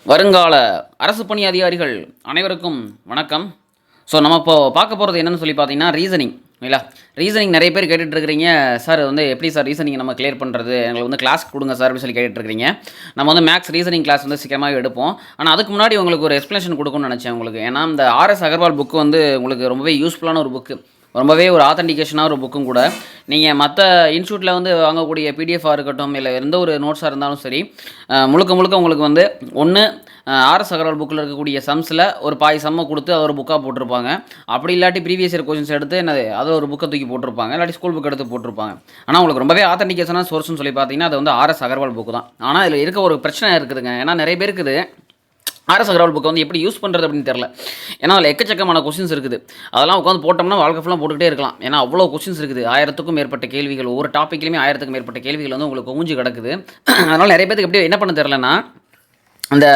வருங்கால அரசு பணி அதிகாரிகள் அனைவருக்கும் வணக்கம். ஸோ நம்ம இப்போ பார்க்க போகிறது என்னென்னு சொல்லி பார்த்தீங்கன்னா ரீசனிங். இல்லைங்களா? ரீசனிங் நிறைய பேர் கேட்டுட்ருக்கிறீங்க. சார் எப்படி சார் ரீசனிங் நம்ம கிளியர் பண்ணுறது, எங்களுக்கு கிளாஸ் கொடுங்க சார் அப்படின்னு சொல்லி கேட்டுட்ருக்கிறீங்க. நம்ம மேக்ஸ் ரீசனிங் கிளாஸ் சீக்கிரமாக எடுப்போம். ஆனால் அதுக்கு முன்னாடி உங்களுக்கு ஒரு எக்ஸ்ப்ளனேஷன் கொடுக்கணும்னு நினச்சேன் உங்களுக்கு. ஏன்னா இந்த ஆர்எஸ் அகர்வால் புக்கு உங்களுக்கு ரொம்பவே யூஸ்ஃபுல்லான ஒரு புக்கு, ரொம்பவே ஒரு ஆத்தென்டிகேஷனாக ஒரு புக்கும் கூட. நீங்கள் மற்ற இன்ஸ்டியூட்டில் வாங்கக்கூடிய பிடிஎஃபாக இருக்கட்டும், இல்லை எந்த ஒரு நோட்ஸாக இருந்தாலும் சரி, முழுக்க முழுக்க உங்களுக்கு ஒன்று ஆர்எஸ் அகர்வால் புக்கில் இருக்கக்கூடிய சம்ஸில் ஒரு பாய் சம்மை கொடுத்து அதை ஒரு புக்காக போட்டிருப்பாங்க. அப்படி இல்லாட்டி ப்ரீவியஸ் இயர் கொஷின்ஸ் எடுத்து அதை ஒரு புக்கை தூக்கி போட்டிருப்பாங்க, இல்லாட்டி ஸ்கூல் புக் எடுத்து போட்டிருப்பாங்க. ஆனால் உங்களுக்கு ரொம்பவே ஆத்தென்டிகேஷனான சோர்ஸ்னு சொல்லி பார்த்தீங்கன்னா அது ஆர்எஸ் அகர்வால் புக்கு தான். ஆனால் இதில் இருக்க ஒரு பிரச்சனை இருக்குதுங்க. ஏன்னா நிறைய பேருக்கு ஆர்எஸ் அகர்வால் புக்கை எப்படி யூஸ் பண்ணுறது அப்படின்னு தெரில. ஏன்னா அதில் எக்கச்சக்கமான கொஸ்டின்ஸ் இருக்குது. அதெல்லாம் உட்காந்து போட்டோம்னா வாழ்க்கை ஃபுல்லாக போட்டுக்கிட்டே இருக்கலாம். ஏன்னா அவ்வளோ கொஸ்டின்ஸ் இருக்குது. 1000க்கும் மேற்பட்ட கேள்விகள், ஒவ்வொரு டாப்பிக்லையுமே 1000க்கும் மேற்பட்ட கேள்விகள் உங்களுக்கு குவிஞ்சு கிடக்குது. அதனால் நிறைய பேருக்கு எப்படி என்ன பண்ண தெரிலன்னா, அந்த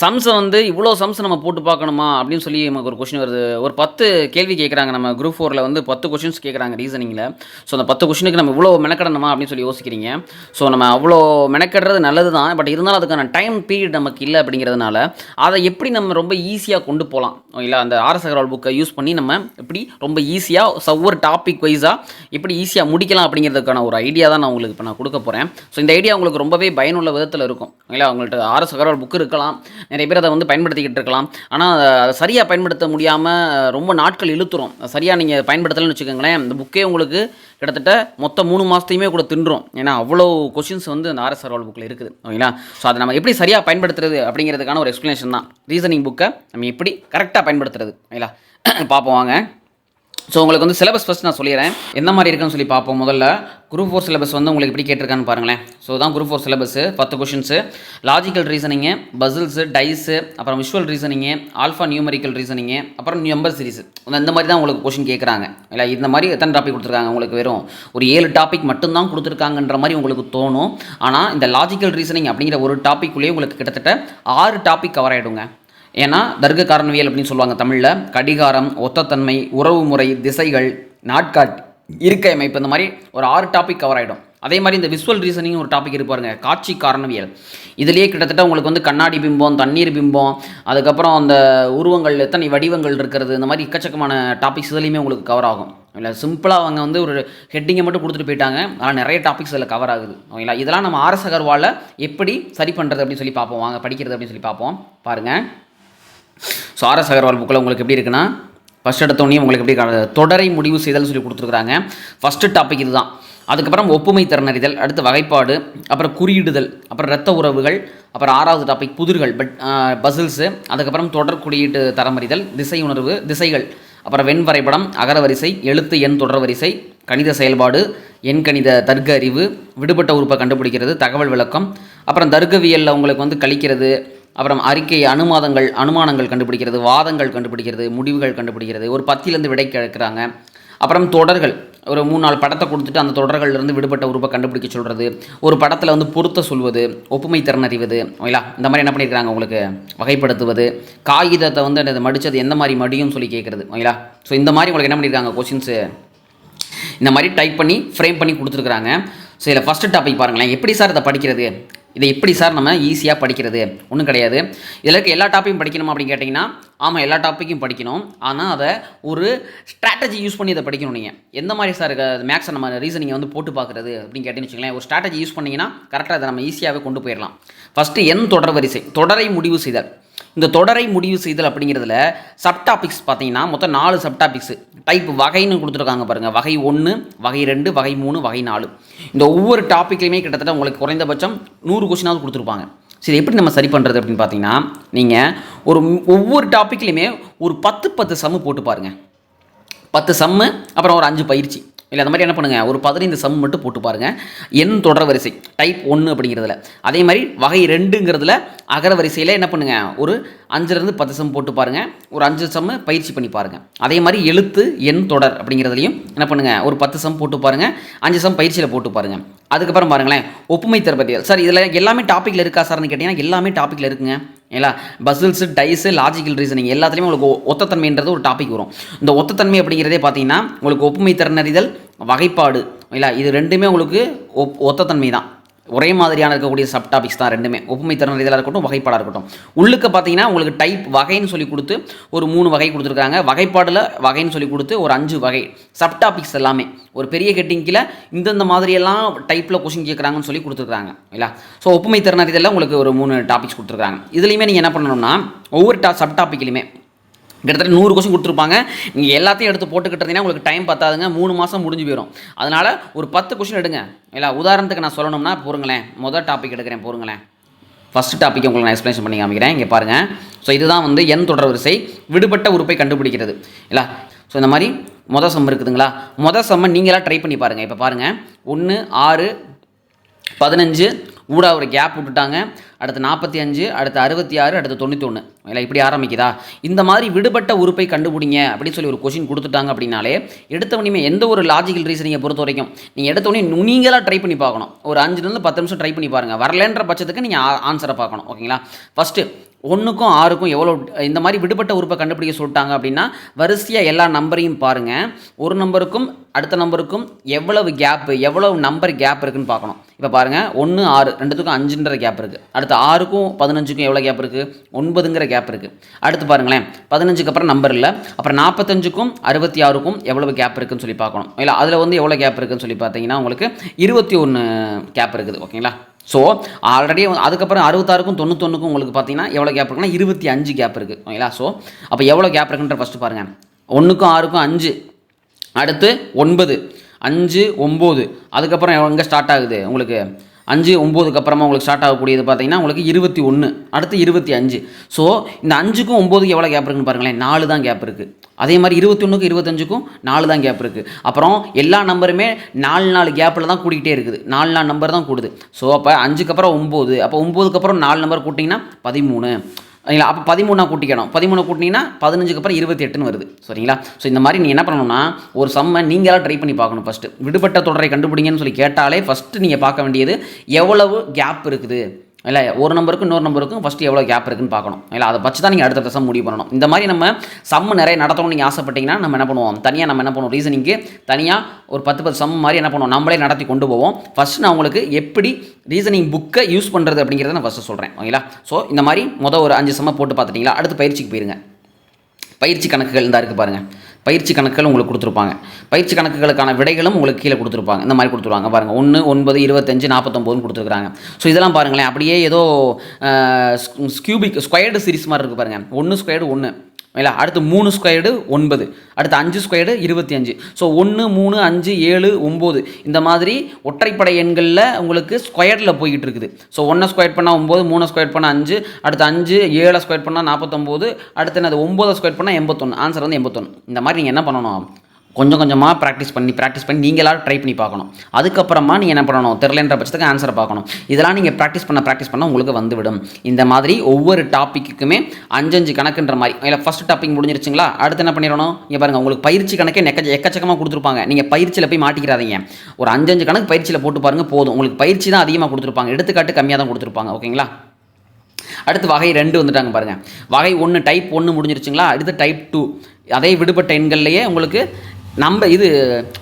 சம்ஸை இவ்வளோ சம்ஸ் நம்ம போட்டு பார்க்கணுமா அப்படின்னு சொல்லி நமக்கு ஒரு கொஷின் வருது. ஒரு 10 கேள்வி கேட்குறாங்க. நம்ம குரூப் 4ல் 10 கொஷின்ஸ் கேட்குறாங்க ரீசனிங்கில். ஸோ அந்த 10 கொஷினுக்கு நம்ம இவ்வளோ மெனக்கடணுமா அப்படின்னு சொல்லி யோசிக்கிறீங்க. ஸோ நம்ம அவ்வளோ மெனக்கடுறது நல்லது தான். பட் இருந்தாலும் அதுக்கான டைம் பீரியட் நமக்கு இல்லை. அப்படிங்கிறதுனால அதை எப்படி நம்ம ரொம்ப ஈஸியாக கொண்டு போகலாம், இல்லை அந்த ஆர்எஸ் அகர்வால் புக்கை யூஸ் பண்ணி நம்ம எப்படி ரொம்ப ஈஸியாக ஒவ்வொரு டாபிக் வைஸாக எப்படி ஈஸியாக முடிக்கலாம் அப்படிங்கிறதுக்கான ஒரு ஐடியா தான் நான் உங்களுக்கு இப்போ நான் கொடுக்க போகிறேன். ஸோ இந்த ஐடியா உங்களுக்கு ரொம்பவே பயனுள்ள விதத்தில் இருக்கும். இல்லை உங்கள்கிட்ட ஆர்எஸ் அகர்வால் புக்கு இருக்கலாம், நிறைய பேர் அதை பயன்படுத்திக்கிட்டு இருக்கலாம். ஆனால் அதை சரியாக பயன்படுத்த முடியாமல் ரொம்ப நாட்கள் இழுத்துரும். சரியாக நீங்கள் பயன்படுத்தலைன்னு வச்சுக்கோங்களேன், இந்த புக்கே உங்களுக்கு கிட்டத்தட்ட மொத்தம் 3 மாதத்தையுமே கூட தின்றும். ஏன்னா அவ்வளோ கொஷின்ஸ் அந்த ஆர்எஸ் அகர்வால் புக்கில் இருக்குது. ஓகேங்களா? ஸோ அதை நம்ம எப்படி சரியாக பயன்படுத்துறது அப்படிங்கிறதுக்கான ஒரு எக்ஸ்ப்ளனேஷன் தான். ரீசனிங் புக்கை நம்ம எப்படி கரெக்டாக பயன்படுத்துறது, ஓகேங்களா? பார்ப்போம் வாங்க. ஸோ உங்களுக்கு சிலபஸ் ஃபஸ்ட் நான் சொல்லிடுறேன் எந்த மாதிரி இருக்குன்னு சொல்லி பார்ப்போம். முதல்ல குரூப் 4 சிலபஸ் உங்களுக்கு எப்படி கேட்டிருக்கான்னு பாருங்களேன். ஸோ தான் group 4 syllabus 10 questions, logical reasoning, puzzles, dice, அப்புறம் visual reasoning, alpha numerical reasoning, அப்புறம் நம்பர் சீரிஸ். இந்த மாதிரி தான் உங்களுக்கு கொஷின் கேட்குறாங்க. இல்லை இந்த மாதிரி எத்தனை டாபிக் கொடுத்துருக்காங்க உங்களுக்கு? வெறும் ஒரு 7 டாபிக் மட்டும்தான் கொடுத்துருக்காங்கன்ற மாதிரி உங்களுக்கு தோணும். ஆனால் இந்த லாஜிக்கல் ரீசனிங் அப்படிங்கிற ஒரு டாப்பிக்குள்ளேயே உங்களுக்கு கிட்டத்தட்ட 6 டாபிக் கவர் ஆகிடுங்க. ஏன்னா தர்க்க காரணவியல் அப்படின்னு சொல்லுவாங்க தமிழில். கடிகாரம், ஒத்தத்தன்மை, உறவு முறை, திசைகள், நாட்காட்டி, இருக்கை அமைப்பு, இந்த மாதிரி ஒரு 6 டாபிக் கவர் ஆகிடும். அதே மாதிரி இந்த விஷுவல் ரீசனிங் ஒரு டாபிக் இருப்பாருங்க, காட்சி காரணவியல். இதுலேயே கிட்டத்தட்ட உங்களுக்கு கண்ணாடி பிம்பம், தண்ணீர் பிம்பம், அதுக்கப்புறம் அந்த உருவங்கள், எத்தனை வடிவங்கள் இருக்கிறது, இந்த மாதிரி எக்கச்சக்கமான டாபிக்ஸ் இதுலேயுமே உங்களுக்கு கவர் ஆகும். இல்லை சிம்பிளாக அவங்க ஒரு ஹெட்டிங்கை மட்டும் கொடுத்துட்டு போயிட்டாங்க. ஆனால் நிறைய டாபிக்ஸ் அதில் கவர் ஆகுது. ஓகேங்களா? இதெல்லாம் நம்ம ஆர்எஸ் அகர்வாலை எப்படி சரி பண்ணுறது அப்படின்னு சொல்லி பார்ப்போம். வாங்க படிக்கிறது அப்படின்னு சொல்லி பார்ப்போம். பாருங்கள். ஸோ ஆர்எஸ் அகர்வால் புக்கில் உங்களுக்கு எப்படி இருக்குன்னா, ஃபஸ்ட் எடுத்தோடனே உங்களுக்கு எப்படி தொடரை முடிவு செய்தல் சொல்லி கொடுத்துருக்குறாங்க. ஃபஸ்ட்டு டாபிக் இது தான். அதுக்கப்புறம் ஒப்புமை திறனறிதல், அடுத்து வகைப்பாடு, அப்புறம் குறியிடுதல், அப்புறம் இரத்த உறவுகள், அப்புறம் 6வது டாபிக் புதிர்கள், பசில்ஸு, அதுக்கப்புறம் தொடர் குறியீட்டு தரமறிதல், திசை உணர்வு, திசைகள், அப்புறம் வெண் வரைபடம், அகரவரிசை, எழுத்து எண் தொடர்வரிசை, கணித செயல்பாடு, எண்கணித தர்க்க அறிவு, விடுபட்ட உறுப்பை கண்டுபிடிக்கிறது, தகவல் விளக்கம், அப்புறம் தர்க்கவியலில் உங்களுக்கு கழிக்கிறது, அப்புறம் அறிக்கை, அனுமானங்கள் கண்டுபிடிக்கிறது, வாதங்கள் கண்டுபிடிக்கிறது, முடிவுகள் கண்டுபிடிக்கிறது, ஒரு 10லேருந்து விடை கேட்குறாங்க. அப்புறம் தொடர்கள், ஒரு 3-4 படத்தை கொடுத்துட்டு அந்த தொடர்கள்லேருந்து விடுபட்ட உறுப்பை கண்டுபிடிக்க சொல்கிறது, ஒரு படத்தில் பொருத்த சொல்வது, ஒப்புமை திறன் அறிவது, ஓகேங்களா? இந்த மாதிரி என்ன பண்ணியிருக்காங்க உங்களுக்கு வகைப்படுத்துவது, காகிதத்தை அது மடித்தது எந்த மாதிரி மடியும் சொல்லி கேட்குறது, ஓகேங்களா? ஸோ இந்த மாதிரி உங்களுக்கு என்ன பண்ணியிருக்காங்க கொஷின்ஸு இந்த மாதிரி டைப் பண்ணி ஃப்ரேம் பண்ணி கொடுத்துருக்குறாங்க. ஸோ இதில் ஃபஸ்ட்டு டாபிக் பாருங்களேன். எப்படி சார் இதை படிக்கிறது, இதை எப்படி சார் நம்ம ஈஸியாக படிக்கிறது? ஒன்றும் கிடையாது. இதில் இருக்க எல்லா டாப்பிக்கும் படிக்கணுமா அப்படின்னு கேட்டிங்கன்னா, ஆமாம் எல்லா டாப்பிக்கும் படிக்கணும். ஆனால் அதை ஒரு ஸ்ட்ராட்டஜி யூஸ் பண்ணி இதை படிக்கணும். நீங்கள் எந்த மாதிரி சார் மேக்ஸை நம்ம ரீசனிங்கை போட்டு பார்க்குறது அப்படின்னு கேட்டீங்கன்னு வச்சுக்கோங்களேன், ஒரு ஸ்ட்ராட்டஜி யூஸ் பண்ணிங்கன்னா கரெக்டாக அதை நம்ம ஈஸியாகவே கொண்டு போயிடலாம். ஃபஸ்ட்டு தொடர் வரிசை, தொடரை முடிவு செய்தல். இந்த தொடரை முடிவு செய்தல் அப்படிங்கிறதுல சப் டாபிக்ஸ் பார்த்தீங்கன்னா மொத்தம் 4 சப் டாபிக்ஸு. டைப் வகைன்னு கொடுத்துருக்காங்க பாருங்கள். வகை 1, வகை 2, வகை 3, வகை 4. இந்த ஒவ்வொரு டாப்பிக்லையுமே கிட்டத்தட்ட உங்களுக்கு குறைந்தபட்சம் 100 கொஸ்டினாவது கொடுத்துருப்பாங்க. சரி, எப்படி நம்ம சரி பண்ணுறது அப்படின்னு பார்த்தீங்கன்னா, நீங்கள் ஒவ்வொரு டாப்பிக்லையுமே ஒரு 10 சம்மு போட்டு பாருங்கள். 10 சம்மு, அப்புறம் ஒரு 5 பயிற்சி. இல்லை அந்த மாதிரி என்ன பண்ணுங்கள், ஒரு 15 சம் மட்டும் போட்டு பாருங்கள். எண் தொடர் வரிசை டைப் 1 அப்படிங்கிறதுல. அதே மாதிரி வகை 2ங்கிறதுல அகர வரிசையில் என்ன பண்ணுங்கள், ஒரு 5லேருந்து 10 சம் போட்டு பாருங்கள். ஒரு 5 சம்மு பயிற்சி பண்ணி பாருங்கள். அதே மாதிரி எழுத்து எண் தொடர் அப்படிங்கிறதுலையும் என்ன பண்ணுங்கள், ஒரு 10 சம் போட்டு பாருங்கள். 5 சம் பயிற்சியில் போட்டு பாருங்கள். அதுக்கப்புறம் பாருங்களேன், ஒப்புமை திறப்பதியல். சார் இதில் எல்லாமே டாப்பிக்கில் இருக்கா சார்னு கேட்டிங்கன்னா எல்லாமே டாப்பிக்கில் இருக்குங்க. ஏங்களா? பசில்ஸு, டைஸு, லாஜிக்கல் ரீசனிங் எல்லாத்துலேயுமே உங்களுக்கு ஒத்தத்தன்மைன்றது ஒரு டாபிக் வரும். இந்த ஒத்தத்தன்மை அப்படிங்கிறதே பார்த்தீங்கன்னா உங்களுக்கு ஒப்புமை திறனறிதல், வகைப்பாடு, இல்லை இது ரெண்டுமே உங்களுக்கு ஒத்தத்தன்மை தான். ஒரே மாதிரியான இருக்கக்கூடிய சப் டாபிக்ஸ் தான் ரெண்டுமே, ஒப்புமை திறன் ரீதியாக இருக்கட்டும், வகைப்பாடாக இருக்கட்டும். உள்ளுக்கு பார்த்தீங்கன்னா உங்களுக்கு டைப் வகைன்னு சொல்லி கொடுத்து ஒரு 3 வகை கொடுத்துருக்காங்க, வகைப்பாடில் வகைன்னு சொல்லி கொடுத்து ஒரு 5 வகை, சப் டாபிக்ஸ் எல்லாமே ஒரு பெரிய ஹெட்டிங்கில் இந்தந்த மாதிரியெல்லாம் டைப்பில் கொஷின் கேட்குறாங்கன்னு சொல்லி கொடுத்துருக்காங்க இல்லையா. ஸோ ஒப்புமை திறன் ரீதியில் உங்களுக்கு ஒரு 3 டாபிக்ஸ் கொடுத்துருக்காங்க. இதுலேயுமே நீங்கள் என்ன பண்ணணும்னா ஒவ்வொரு சப் டாப்பிக்லையுமே கிட்டத்தட்ட 100 கொஸ்டின் கொடுத்துருப்பாங்க. நீங்கள் எல்லாத்தையும் எடுத்து போட்டுக்கிட்டு இருந்தீங்கன்னா உங்களுக்கு டைம் பத்தாதுங்க, 3 மாதம் முடிஞ்சு போயிடும். அதனால் ஒரு 10 கொஸ்டின் எடுங்க இல்லை. உதாரணத்துக்கு நான் சொல்லணும்னா பொறுங்களேன், முதல் டாபிக் எடுக்கிறேன் பொறுங்களேன். ஃபஸ்ட் டாபிக் உங்களுக்கு நான் எக்ஸ்பிளேஷன் பண்ணி காமிக்கிறேன். இங்கே பாருங்கள். ஸோ இதுதான் வந்து எண் தொடர் வரிசை விடுபட்ட உறுப்பை கண்டுபிடிக்கிறது இல்லை. ஸோ இந்த மாதிரி மொதல் சம் இருக்குதுங்களா, மொதல் சம்மை நீங்களாக ட்ரை பண்ணி பாருங்கள். இப்போ பாருங்கள், 1 6 15 ஊடா ஒரு கேப் விட்டுட்டாங்க, அடுத்து 45, அடுத்து 66, அடுத்து 91 இல்லை, இப்படி ஆரம்பிக்குதா. இந்த மாதிரி விடுபட்ட உறுப்பை கண்டுபிடிங்க அப்படின்னு சொல்லி ஒரு கொஷின் கொடுத்துட்டாங்க அப்படின்னாலே எடுத்தவனையுமே எந்த ஒரு லாஜிக்கல் ரீசனிங்கை பொறுத்த வரைக்கும் நீங்கள் எடுத்தவொடனே நீங்களாக ட்ரை பண்ணி பார்க்கணும். ஒரு 5 10 நிமிஷம் ட்ரை பண்ணி பாருங்கள். வரலன்ற பட்சத்துக்கு நீங்கள் ஆன்சரை பார்க்கணும். ஓகேங்களா. ஃபஸ்ட்டு 1க்கும் 6க்கும் எவ்வளோ இந்த மாதிரி விடுபட்ட உறுப்பை கண்டுபிடிக்க சொல்லிட்டாங்க அப்படின்னா வரிசையாக எல்லா நம்பரையும் பாருங்கள். ஒரு நம்பருக்கும் அடுத்த நம்பருக்கும் எவ்வளவு கேப்பு, எவ்வளவு நம்பர் கேப் இருக்குன்னு பார்க்கணும். இப்போ பாருங்கள், 1 6 ரெண்டுத்துக்கும் 5ன்ற கேப் இருக்குது. அடுத்து 6க்கும் 15க்கும் எவ்வளோ கேப் இருக்குது, 9ங்கிற கேப் இருக்குது. அடுத்து பாருங்களேன், 15க்கு அப்புறம் நம்பர் இல்லை. அப்புறம் 45க்கும் 66க்கும் எவ்வளவு கேப் இருக்குதுன்னு சொல்லி பார்க்கணும். இல்லை அதில் வந்து எவ்வளோ கேப் இருக்குதுன்னு சொல்லி பார்த்தீங்கன்னா உங்களுக்கு 21 கேப் இருக்குது. ஓகேங்களா. ஸோ ஆல்ரெடி அதுக்கப்புறம் 66க்கும் 91க்கும் உங்களுக்கு பார்த்தீங்கன்னா எவ்வளோ கேப் இருக்குன்னா 25 கேப் இருக்குது. ஓகேங்களா. ஸோ அப்போ எவ்வளோ கேப் இருக்குன்ற ஃபஸ்ட்டு பாருங்கள். 1க்கும் 6க்கும் 5, அடுத்து 9, 5 9, அதுக்கப்புறம் எங்கே ஸ்டார்ட் ஆகுது உங்களுக்கு 5 9க்கு அப்புறமா உங்களுக்கு ஸ்டார்ட் ஆகக்கூடியது பார்த்தீங்கன்னா உங்களுக்கு 21, அடுத்து 25. ஸோ இந்த 5க்கும் 9க்கு எவ்வளோ கேப் இருக்குன்னு பாருங்களேன், 4 தான் கேப் இருக்குது. அதே மாதிரி 21க்கும் 25க்கும் 4 தான் கேப் இருக்குது. அப்புறம் எல்லா நம்பருமே 4 கேப்பில் தான் கூட்டிகிட்டே இருக்குது, 4 நம்பர் தான் கூடுது. ஸோ அப்போ 5க்கு அப்புறம் 9, அப்போ 9க்கு அப்புறம் 4 நம்பர் கூட்டிங்கன்னா 13 சரிங்களா. அப்போ 13 கூட்டிக்கணும், 13 கூட்டினீங்கன்னா 15க்கு அப்புறம் 28ன்னு வருது. சரிங்களா. ஸோ இந்த மாதிரி நீங்கள் என்ன பண்ணணும்னா ஒரு சம்மை நீங்களாக ட்ரை பண்ணி பார்க்கணும். ஃபஸ்ட்டு விடுபட்ட தொடரை கண்டுபிடிங்கன்னு சொல்லி கேட்டாலே ஃபஸ்ட்டு நீங்கள் பார்க்க வேண்டியது எவ்வளவு கேப் இருக்குது இல்லை, ஒரு நம்பருக்கும் இன்னொரு நம்பருக்கும் ஃபஸ்ட்டு எவ்வளோ கேப் இருக்குன்னு பார்க்கணும். இல்லை அதை வச்சு தான் நீங்கள் அடுத்த சம் முடிவு பண்ணணும். இந்த மாதிரி நம்ம சம்மு நிறைய நடத்தணும்னு நீங்கள் ஆசைப்பட்டீங்கன்னா நம்ம என்ன பண்ணுவோம், தனியாக நம்ம என்ன பண்ணுவோம், ரீசனிங்கு தனியாக ஒரு 10 சம் மாதிரி என்ன பண்ணுவோம், நம்மளே நடத்தி கொண்டு போவோம். ஃபஸ்ட்டு நான் உங்களுக்கு எப்படி ரீசனிங் புக்கை யூஸ் பண்ணுறது அப்படிங்கிறத நான் ஃபஸ்ட்டு சொல்கிறேன். ஓகேங்களா. ஸோ இந்த மாதிரி ஒரு 5 சம்மை போட்டு பார்த்துட்டிங்களா, அடுத்து பயிற்சிக்கு போயிருங்க. பயிற்சி கணக்குகள் தான் இருக்குது பாருங்கள். பயிற்சி கணக்குகள் உங்களுக்கு கொடுத்துருப்பாங்க. பயிற்சி கணக்குகளுக்கான விடைகளும் உங்களுக்கு கீழே கொடுத்துருப்பாங்க. இந்த மாதிரி கொடுத்துருவாங்க பாருங்கள். 1 9 25 49 கொடுத்துருக்காங்க. ஸோ இதெல்லாம் பாருங்களேன், அப்படியே ஏதோ ஸ்கொயர்டு சீரிஸ் மாதிரி இருக்குது பாருங்கள். 1 ஸ்கொயர்டு 1 இல்லை, அடுத்து 3 ஸ்கொயர்டு 9, அடுத்து 5 ஸ்கொயர்டு 25. ஸோ 1 3 5 7 9 இந்த மாதிரி ஒற்றைப்படை எண்களில் உங்களுக்கு ஸ்கொயர்டில் போய்கிட்டு இருக்குது. ஸோ 1 ஸ்கொயர் பண்ணால் 9, 3 ஸ்கொயர் பண்ணால் 5, அடுத்து 5 7 ஸ்கொயர் பண்ணால் 49, அடுத்து என்னது 9 ஸ்கொயர் பண்ணால் 81. ஆன்சர் வந்து 81. இந்த மாதிரி நீங்கள் என்ன பண்ணணும், கொஞ்சம் கொஞ்சமாக ப்ராக்டிஸ் பண்ணி நீங்களாக ட்ரை பண்ணி பார்க்கணும். அதுக்கப்புறமா நீங்கள் என்ன பண்ணணும், தெரிலன்ற பட்சத்துக்கு ஆன்சரை பார்க்கணும். இதெல்லாம் நீங்கள் ப்ராக்டிஸ் பண்ண உங்களுக்கு வந்துவிடும். இந்த மாதிரி ஒவ்வொரு டாப்பிக்குமே 5 கணக்குன்ற மாதிரி. இல்லை ஃபஸ்ட் டாபிக் முடிஞ்சிருச்சுங்களா, அடுத்து என்ன பண்ணிடணும், இங்கே பாருங்கள் உங்களுக்கு பயிற்சி கணக்கே எக்கச்சக்கமாக கொடுத்துருப்பாங்க. நீங்கள் பயிற்சியில் போய் மாட்டிக்கிறாதீங்க. ஒரு 5 கணக்கு பயிற்சியில் போட்டு பாருங்கள் போதும். உங்களுக்கு பயிற்சி தான் அதிகமாக கொடுத்துருப்பாங்க, எடுத்துக்காட்டு கம்மியாக தான் கொடுத்துருப்பாங்க. ஓகேங்களா. அடுத்து வகை 2 வந்துட்டாங்க பாருங்கள். வகை 1 டைப் 1 முடிஞ்சிருச்சுங்களா, அடுத்து டைப் 2. அதே விடுபட்ட எண்கள்லேயே உங்களுக்கு நம்ம இது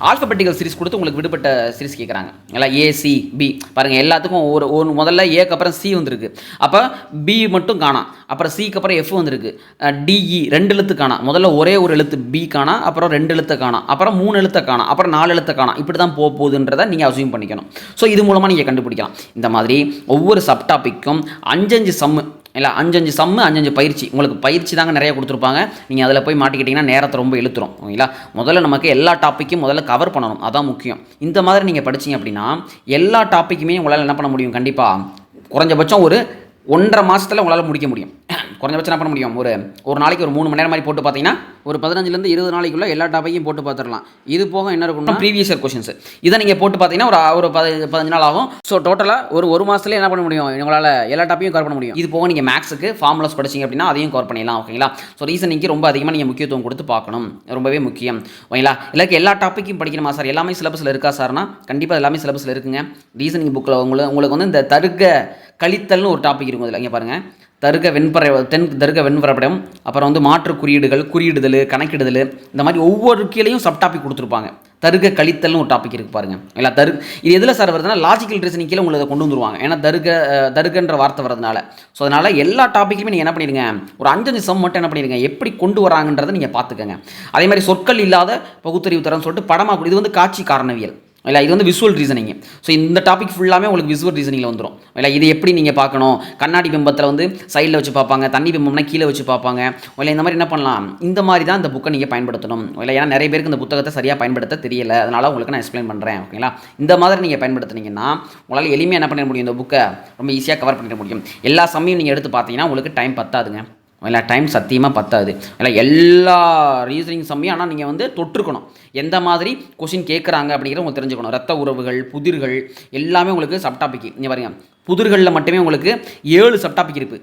ஆல்ஃபபெட்டிக்கல் சீரிஸ் கொடுத்து உங்களுக்கு விடுபட்ட சீரிஸ் கேட்குறாங்க. இல்லை ACB பாருங்கள், எல்லாத்துக்கும் ஒரு முதல்ல ஏக்கு அப்புறம் C வந்துருக்கு, அப்போ B மட்டும் காணாம், அப்புறம் Cக்கு அப்புறம் F வந்துருக்கு, DE 2 எழுத்து காணாம், முதல்ல ஒரே ஒரு எழுத்து B காணாம், அப்புறம் 2 எழுத்தை காணாம், அப்புறம் 3 எழுத்தை காணாம், அப்புறம் 4 எழுத்தை காணாம். இப்படி தான் போகுதுன்றதை நீங்கள் அசியூம் பண்ணிக்கணும். ஸோ இது மூலமாக நீங்கள் கண்டுபிடிக்கலாம். இந்த மாதிரி ஒவ்வொரு சப் டாப்பிக்கும் 5 சம்மு இல்லை, 5 சம்மு 5 பயிற்சி. உங்களுக்கு பயிற்சி தாங்க நிறைய கொடுத்துருப்பாங்க. நீங்கள் அதில் போய் மாட்டிக்கிட்டிங்கன்னா நேரத்தை ரொம்ப இழுத்துரும். ஓகேங்களா. முதல்ல நமக்கு எல்லா டாப்பிக்கும் முதல்ல கவர் பண்ணணும், அதான் முக்கியம். இந்த மாதிரி நீங்கள் படிச்சிங்க அப்படின்னா எல்லா டாப்பிக்குமே உங்களால் என்ன பண்ண முடியும், கண்டிப்பாக குறைஞ்சபட்சம் ஒரு 1.5 மாதத்தில் உங்களால் முடிக்க முடியும். குறைஞ்சபட்சம் என்ன பண்ண முடியும், ஒரு நாளைக்கு ஒரு 3 மணி நேரம் மாதிரி போட்டு பார்த்தீங்கன்னா ஒரு 15லேருந்து 20 நாளைக்குள்ளே எல்லா டாப்பிக்கையும் போட்டு பார்த்துடலாம். இது போக என்ன இருக்கும்னா ப்ரீவியஸ் இயர் கொஷின்ஸ், இதை நீங்கள் போட்டு பார்த்தீங்கன்னா ஒரு 15 நாள் ஆகும். ஸோ டோட்டலாக ஒரு மாதத்துலேயே என்ன பண்ண முடியும், உங்களால் எல்லா டாப்பியும் கவர் பண்ண முடியும். இது போக நீங்கள் மேக்ஸுக்கு ஃபார்முலாஸ் படிச்சிங்க அப்படின்னா அதையும் கவர் பண்ணிடலாம். ஓகேங்களா. ஸோ ரீசனிங்க்கு ரொம்ப அதிகமாக நீங்கள் முக்கியத்துவம் கொடுத்து பார்க்கணும், ரொம்பவே முக்கியம். ஓகேங்களா. இல்லை எல்லா டாப்பிக்கும் படிக்கணுமா சார், எல்லாமே சிலபஸில் இருக்கா சார்னா கண்டிப்பாக எல்லாமே சிலபஸில் இருக்குங்க. ரீசனிங் புக்கில் உங்களுக்கு வந்து இந்த தர்க்க கழித்தல்னு ஒரு டாபிக் இருக்கும். இதில் இங்கே பாருங்கள், தருக்க வெண்பரப்படம், அப்புறம் வந்து மாற்று குறியீடுகள், குறியிடுதல், கணக்கிடுதல், இந்த மாதிரி ஒவ்வொரு கீழையும் சப் டாபிக் கொடுத்துருப்பாங்க. தருக்க கழித்தல்னு ஒரு டாபிக் இருக்குது பாருங்க. இல்லை இது எதில் சார் வருதுன்னா லாஜிக்கல் ரீசனிங் கீழே உங்களுக்கு கொண்டு வந்துருவாங்க. ஏன்னா தருகன்ற வார்த்தை வரதுனால. ஸோ அதனால் எல்லா டாப்பிக்குமே நீங்கள் என்ன பண்ணிடுங்க, ஒரு 5 சம் மட்டும் என்ன பண்ணிடுங்க, எப்படி கொண்டு வராங்கன்றதை நீங்கள் பார்த்துக்கங்க. அதே மாதிரி சொற்கள் இல்லாத பகுத்தறிவு தரம்னு சொல்லிட்டு படமாக இது வந்து காட்சி காரணவியல் இல்லை, இது வந்து விசுவல் ரீசனிங். ஸோ இந்த டாபிக் ஃபுல்லாமே உங்களுக்கு விசுவல் ரீசனிங்கில் வந்துடும். இல்லை இது எப்படி நீங்கள் பார்க்கணும், கண்ணாடி பிம்பத்தில் வந்து சைடில் வச்சு பார்ப்பாங்க, தண்ணி பிம்பம்னா கீழே வச்சு பார்ப்பாங்க. இல்லை இந்த மாதிரி என்ன பண்ணலாம், இந்த மாதிரி தான் இந்த புக்கை நீங்கள் பயன்படுத்தணும். இல்லை ஏன்னா நிறைய பேருக்கு இந்த புத்தகத்தை சரியாக பயன்படுத்த தெரியல, அதனால் உங்களுக்கு நான் எக்ஸ்பிளைன் பண்ணுறேன். ஓகேங்களா, இந்த மாதிரி நீங்கள் பயன்படுத்துனீங்கன்னா உங்களால் எளிமையாக என்ன பண்ண முடியும், இந்த புக்கை ரொம்ப ஈஸியாக கவர் பண்ணிட முடியும். எல்லா சமயம் நீங்கள் எடுத்து பார்த்தீங்கன்னா உங்களுக்கு டைம் பத்தாதுங்க. இல்லை டைம் சத்தியமாக பத்தாது. இல்லை எல்லா ரீசனிங் சம்மையும் ஆனால் நீங்கள் வந்து தொற்றுக்கணும். எந்த மாதிரி கொஷின் கேட்குறாங்க அப்படிங்கிறத உங்களுக்கு தெரிஞ்சுக்கணும். ரத்த உறவுகள், புதிர்கள் எல்லாமே உங்களுக்கு சப்டாபிக். நீங்கள் பாருங்கள், புதிர்களில் மட்டுமே உங்களுக்கு 7 சப்டாபிக் இருக்குது.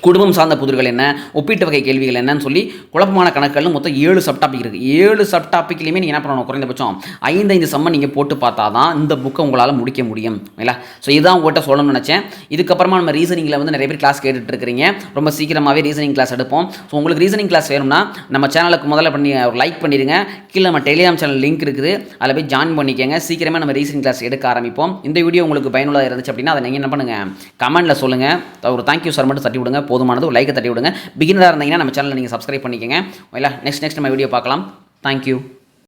குடும்பம் சார்ந்த புதிர்கள் என்ன, ஒப்பீட்டு வகை கேள்விகள் என்னன்னு சொல்லி குழப்பமான கணக்குகள் மொத்தம் 7 சப்டாபிக் இருக்குது. 7 சப்டாப்பிக்லையுமே நீங்கள் என்ன பண்ணணும், குறைந்தபட்சம் 5 சம்ம நீங்கள் போட்டு பார்த்தா தான் இந்த புக்கை உங்களால் முடிக்க முடியும். இல்லைங்களா, ஸோ இதுதான் உங்கள்கிட்ட சொல்லணும்னு நினச்சேன். இதுக்கப்புறமா நம்ம ரீசனிங்கில் வந்து நிறைய பேர் கிளாஸ் கேட்டுட்டு இருக்கிறீங்க. ரொம்ப சீக்கிரமாகவே ரீசனிங் கிளாஸ் எடுப்போம். ஸோ உங்களுக்கு ரீசனிங் கிளாஸ் வேணும்னா நம்ம சேனலுக்கு முதல்ல ஒரு லைக் பண்ணிடுங்க. கீழே நம்ம டெலிகிராம் சேனல் லிங்க் இருக்குது, அதில் போய் ஜாயின் பண்ணிக்கோங்க. சீக்கிரமாக நம்ம ரீசனிங் கிளாஸ் எடுக்க ஆரம்பிப்போம். இந்த வீடியோ உங்களுக்கு பயனுள்ளதாக இருந்துச்சு அப்படின்னா அதை நீங்கள் என்ன பண்ணுங்கள், கமெண்ட்டில் சொல்லுங்கள். ஒரு தேங்க்யூ சார் மட்டும் தட்டி விடுங்க, போதுமானது. ஒரு லைக்கை தட்டி விடுங்க. பிகினராக இருந்தீங்கன்னா நம்ம சேனலை நீங்கள் சப்ஸ்கிரைப் பண்ணிக்கோங்க. இல்லை நெக்ஸ்ட் நம்ம வீடியோ பார்க்கலாம். தேங்க்யூ.